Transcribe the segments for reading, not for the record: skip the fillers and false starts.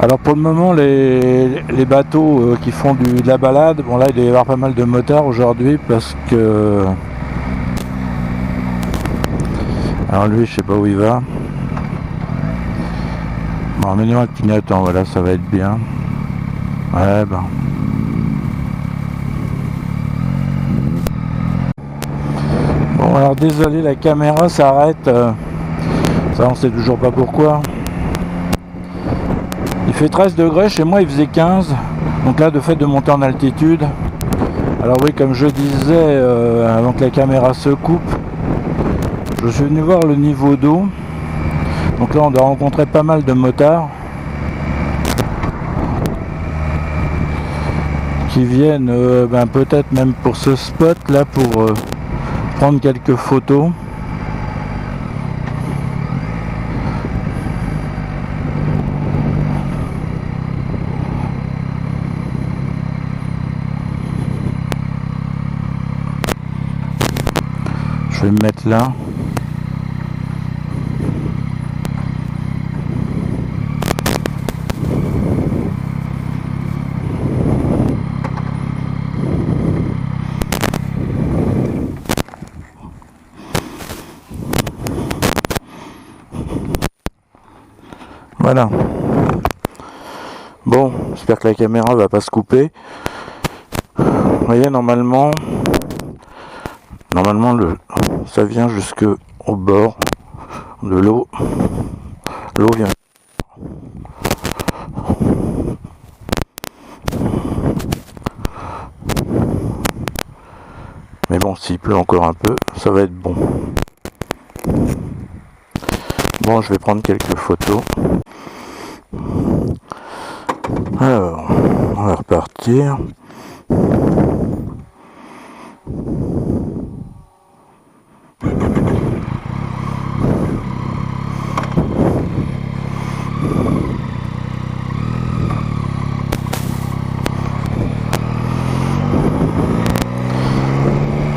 Alors pour le moment, les bateaux qui font de la balade, bon là il doit y avoir pas mal de motards aujourd'hui parce que... Alors lui, je sais pas où il va. Bon, mets-nous un clignotant, voilà, ça va être bien. Ouais, ben... Bon, alors désolé, la caméra s'arrête. Ça, on sait toujours pas pourquoi. Il fait 13 degrés, chez moi il faisait 15. Donc là, de fait de monter en altitude. Alors oui, comme je disais, avant que la caméra se coupe, je suis venu voir le niveau d'eau. Donc là, on doit rencontrer pas mal de motards qui viennent peut-être même pour ce spot là pour prendre quelques photos. Je vais me mettre là. Voilà. Bon, j'espère que la caméra va pas se couper. Vous voyez, normalement ça vient jusque au bord de l'eau. L'eau vient. Mais bon, s'il pleut encore un peu, ça va être bon. Bon, je vais prendre quelques photos. Alors, on va repartir.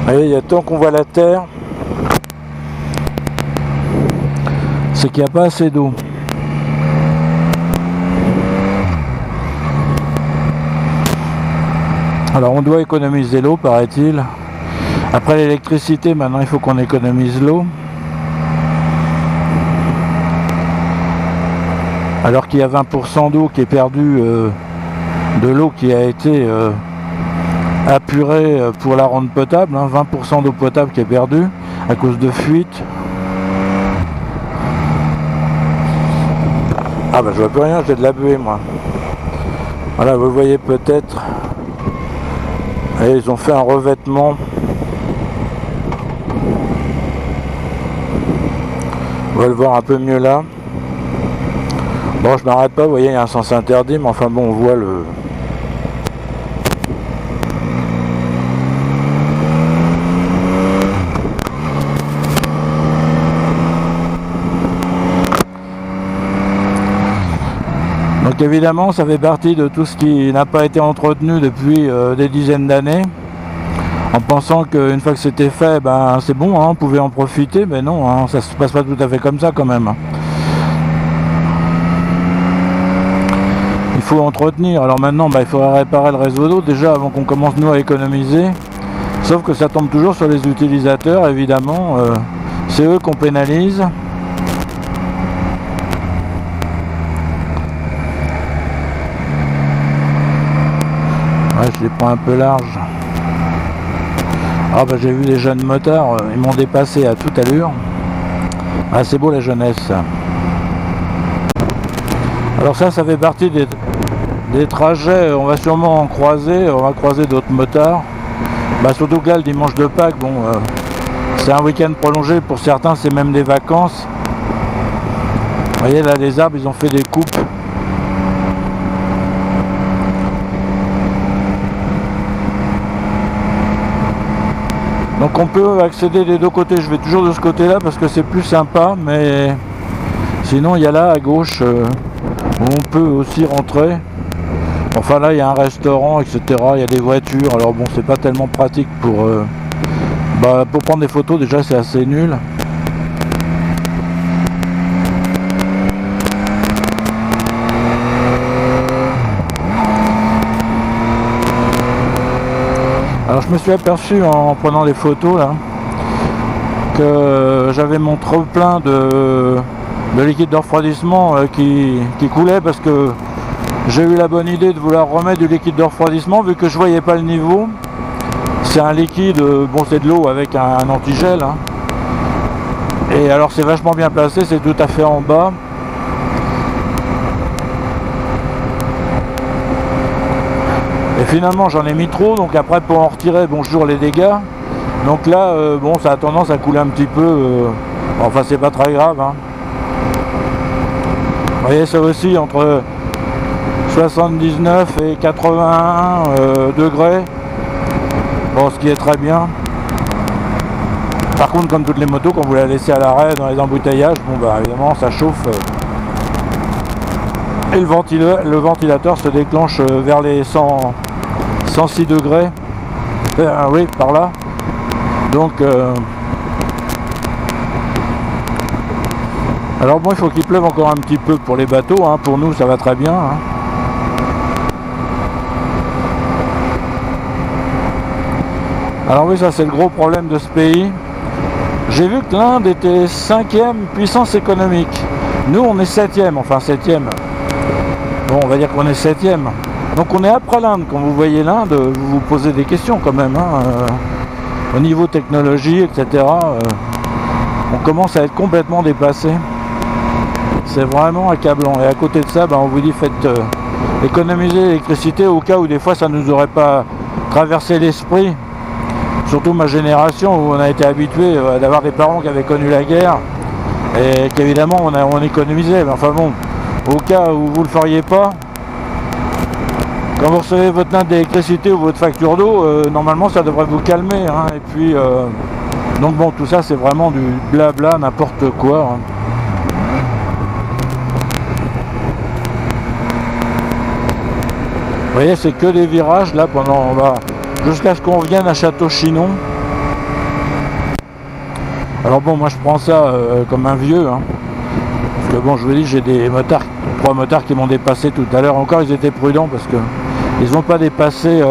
Allez, il y a tant qu'on voit la terre, c'est qu'il n'y a pas assez d'eau. Alors on doit économiser l'eau, paraît-il. Après l'électricité, maintenant il faut qu'on économise l'eau. Alors qu'il y a 20% d'eau qui est perdue, de l'eau qui a été apurée pour la rendre potable, 20% d'eau potable qui est perdue à cause de fuite. Ah bah je vois plus rien, j'ai de la buée moi. Voilà, vous voyez peut-être. Et ils ont fait un revêtement. On va le voir un peu mieux là. Bon, je m'arrête pas, vous voyez, il y a un sens interdit, mais enfin bon, on voit le... Donc évidemment, ça fait partie de tout ce qui n'a pas été entretenu depuis des dizaines d'années. En pensant qu'une fois que c'était fait, ben c'est bon, on pouvait en profiter, mais non, ça se passe pas tout à fait comme ça quand même. Il faut entretenir, alors maintenant il faudra réparer le réseau d'eau déjà avant qu'on commence nous à économiser. Sauf que ça tombe toujours sur les utilisateurs, évidemment, c'est eux qu'on pénalise. Ouais, je les prends un peu large. Ah bah j'ai vu les jeunes motards, ils m'ont dépassé à toute allure. Ah c'est beau la jeunesse. Alors ça fait partie des trajets, on va sûrement en croiser, on va croiser d'autres motards. Bah surtout que là le dimanche de Pâques, bon, c'est un week-end prolongé, pour certains c'est même des vacances. Vous voyez là les arbres ils ont fait des coupes. Donc on peut accéder des deux côtés, je vais toujours de ce côté là parce que c'est plus sympa, mais sinon il y a là à gauche où on peut aussi rentrer. Enfin là il y a un restaurant, etc. Il y a des voitures, alors bon c'est pas tellement pratique pour prendre des photos, déjà c'est assez nul. je me suis aperçu en prenant les photos là que j'avais mon trop plein de liquide de refroidissement qui coulait, parce que j'ai eu la bonne idée de vouloir remettre du liquide de refroidissement vu que je voyais pas le niveau. C'est un liquide, bon c'est de l'eau avec un antigel, hein. Et alors c'est vachement bien placé, c'est tout à fait en bas. Et finalement j'en ai mis trop, donc après pour en retirer, bonjour les dégâts. Donc là, bon, ça a tendance à couler un petit peu, enfin c'est pas très grave, hein. Vous voyez, ça aussi entre 79 et 81 degrés, bon, ce qui est très bien. Par contre, comme toutes les motos, quand vous la laissez à l'arrêt dans les embouteillages, bon bah évidemment ça chauffe, et le ventilateur se déclenche vers les 106 degrés, oui, par là. Donc alors bon, il faut qu'il pleuve encore un petit peu pour les bateaux, hein. Pour nous ça va très bien, hein. Alors oui, ça c'est le gros problème de ce pays. J'ai vu que l'Inde était 5e puissance économique. Nous on est 7e, enfin 7e. Bon, on va dire qu'on est 7e. Donc on est après l'Inde. Quand vous voyez l'Inde, vous vous posez des questions quand même, hein. Au niveau technologie, etc. On commence à être complètement dépassé. C'est vraiment accablant. Et à côté de ça, ben, on vous dit faites économiser l'électricité au cas où des fois ça ne nous aurait pas traversé l'esprit. Surtout ma génération où on a été habitué d'avoir des parents qui avaient connu la guerre et qu'évidemment on économisait. Mais enfin bon, au cas où vous ne le feriez pas, quand vous recevez votre note d'électricité ou votre facture d'eau, normalement ça devrait vous calmer, hein. Et puis donc bon, tout ça c'est vraiment du blabla, n'importe quoi, hein. Vous voyez, c'est que des virages là pendant jusqu'à ce qu'on revienne à Château-Chinon. Alors bon, moi je prends ça comme un vieux, hein. Parce que bon, je vous dis, j'ai des motards, 3 motards qui m'ont dépassé tout à l'heure. Encore ils étaient prudents parce que ils n'ont pas dépassé,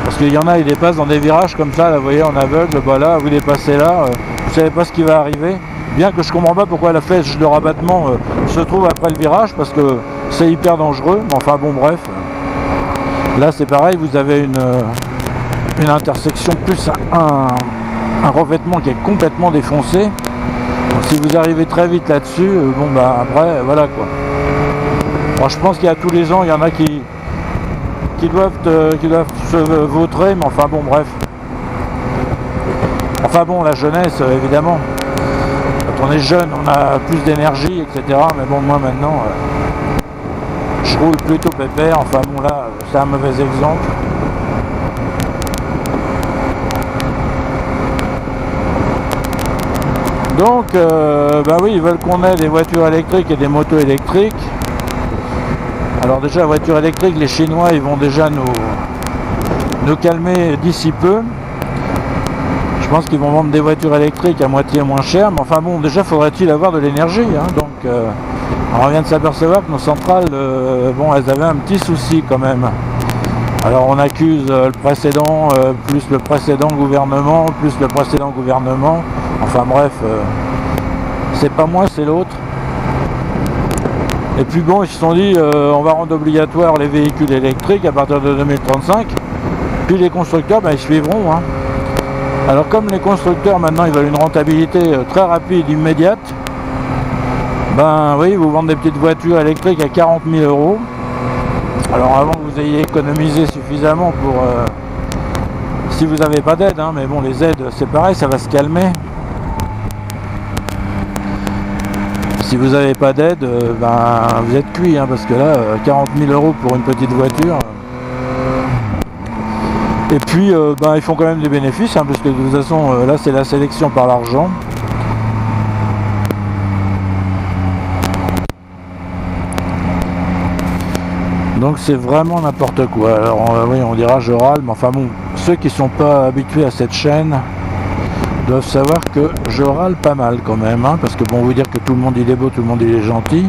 parce qu'il y en a, ils dépassent dans des virages comme ça, là, vous voyez, en aveugle. Bah là, vous dépassez là, vous savez pas ce qui va arriver. Bien que je comprends pas pourquoi la flèche de rabattement se trouve après le virage, parce que c'est hyper dangereux. Mais enfin bon, bref. Là c'est pareil, vous avez une intersection plus un revêtement qui est complètement défoncé. Donc, si vous arrivez très vite là-dessus, bon bah après voilà quoi. Alors, je pense qu'il y a tous les ans, il y en a qui doivent se vautrer, mais enfin bon bref. Enfin bon, la jeunesse évidemment. Quand on est jeune, on a plus d'énergie, etc. Mais bon, moi maintenant, je roule plutôt pépère. Enfin bon, là, c'est un mauvais exemple. Donc, bah oui, ils veulent qu'on ait des voitures électriques et des motos électriques. Alors déjà, la voiture électrique, les Chinois, ils vont déjà nous calmer d'ici peu. Je pense qu'ils vont vendre des voitures électriques à moitié moins cher. Mais enfin bon, déjà, faudrait-il avoir de l'énergie, hein. Donc, on vient de s'apercevoir que nos centrales, bon, elles avaient un petit souci quand même. Alors on accuse le précédent, plus le précédent gouvernement, plus le précédent gouvernement. Enfin bref, c'est pas moi, c'est l'autre. Et puis bon, ils se sont dit, on va rendre obligatoire les véhicules électriques à partir de 2035. Puis les constructeurs, ben, ils suivront, hein. Alors comme les constructeurs maintenant, ils veulent une rentabilité très rapide, immédiate. Ben oui, vous vendez des petites voitures électriques à 40 000 €. Alors avant que vous ayez économisé suffisamment pour... si vous n'avez pas d'aide, hein, mais bon, les aides, c'est pareil, ça va se calmer. Si vous n'avez pas d'aide, ben, vous êtes cuit, hein, parce que là, 40 000 € pour une petite voiture. Et puis, ben, ils font quand même des bénéfices, hein, parce que de toute façon, là, c'est la sélection par l'argent. Donc c'est vraiment n'importe quoi. Alors oui, on dira je râle, mais enfin bon, ceux qui ne sont pas habitués à cette chaîne doivent savoir que je râle pas mal quand même, hein, parce que bon, vous dire que tout le monde il est beau, tout le monde il est gentil.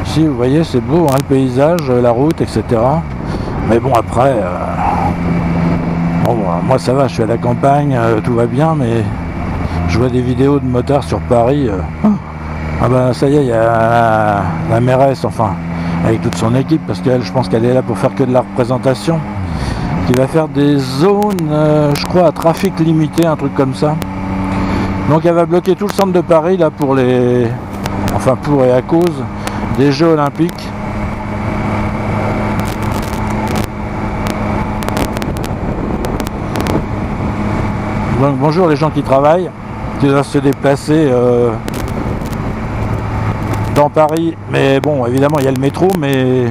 Si vous voyez, c'est beau, hein, le paysage, la route, etc. Mais bon, après, bon, moi ça va, je suis à la campagne, tout va bien, mais je vois des vidéos de motards sur Paris. Ah ben ça y est, il y a la mairesse, enfin, avec toute son équipe, parce qu'elle, je pense qu'elle est là pour faire que de la représentation, qui va faire des zones, je crois, à trafic limité, un truc comme ça. Donc elle va bloquer tout le centre de Paris, là, pour les... Enfin, pour et à cause des Jeux Olympiques. Donc bonjour les gens qui travaillent, qui doivent se déplacer dans Paris, mais bon, évidemment il y a le métro, mais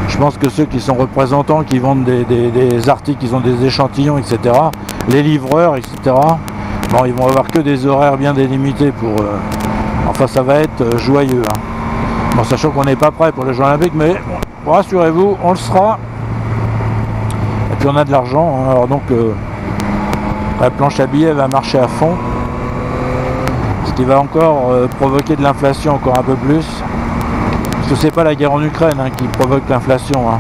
je pense que ceux qui sont représentants, qui vendent des articles, ils ont des échantillons, etc., les livreurs, etc., bon, ils vont avoir que des horaires bien délimités pour... enfin, ça va être joyeux, hein. Bon, sachant qu'on n'est pas prêt pour les Jeux Olympiques, mais bon, rassurez-vous, on le sera. Et puis on a de l'argent, hein. Alors donc la planche à billets va marcher à fond. Ce qui va encore provoquer de l'inflation encore un peu plus, parce que c'est pas la guerre en Ukraine, hein, qui provoque l'inflation, hein.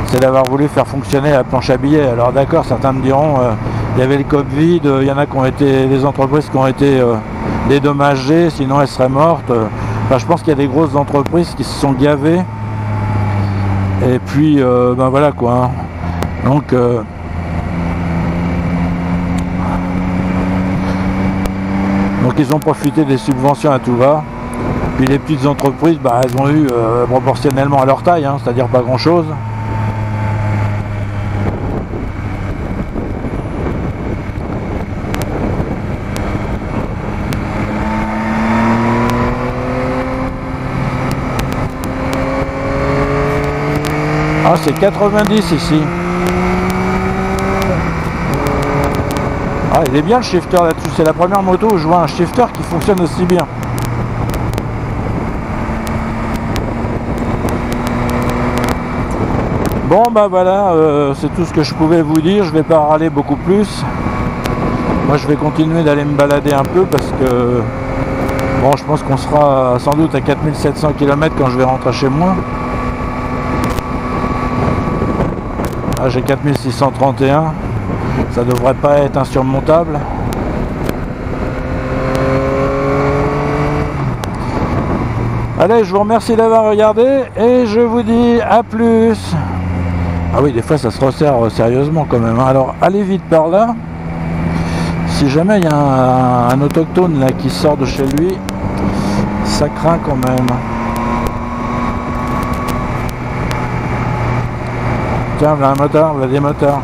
C'est d'avoir voulu faire fonctionner la planche à billets. Alors d'accord, certains me diront il y avait le Covid, il y en a qui ont été, des entreprises qui ont été dédommagées, sinon elles seraient mortes. Enfin, je pense qu'il y a des grosses entreprises qui se sont gavées, et puis ben voilà quoi, hein. Donc ils ont profité des subventions à tout va. Puis les petites entreprises, bah, elles ont eu proportionnellement à leur taille, hein, c'est-à-dire pas grand-chose. Ah, c'est 90 ici. Ah, il est bien le shifter là-dessus. C'est la première moto où je vois un shifter qui fonctionne aussi bien. Bon bah voilà, c'est tout ce que je pouvais vous dire. Je vais pas râler beaucoup plus. Moi je vais continuer d'aller me balader un peu parce que bon, je pense qu'on sera sans doute à 4700 km quand je vais rentrer chez moi. Ah, j'ai 4631. Ça devrait pas être insurmontable. Allez, je vous remercie d'avoir regardé et je vous dis à plus. Ah oui, des fois ça se resserre sérieusement quand même. Alors allez vite par là. Si jamais il y a un autochtone là qui sort de chez lui, ça craint quand même. Tiens, voilà un motard, voilà des motards.